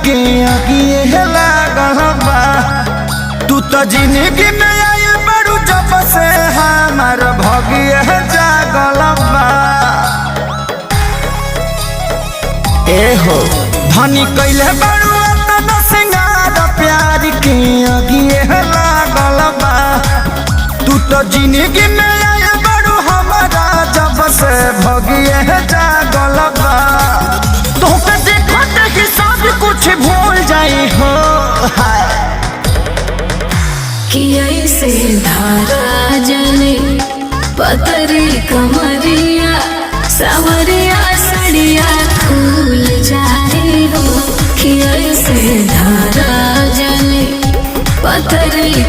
के अगिए लागल बा। तू तो जिंदगी में आई बड़ू जब से हमार भगिए जागल बा। ए हो धनी कैले बड़ू तना सिंगार प्यार के अगिए लागल बा। तू तो जिंदगी में आई बड़ू हमारा जब से भगिए जागल बा। तोके देखत ही सब कुछ भूल जाई हो कि ऐसे धारा जले पतरी कमरिया सावरिया सड़िया खुल जाए हो। कि ऐसे धारा जले पतरी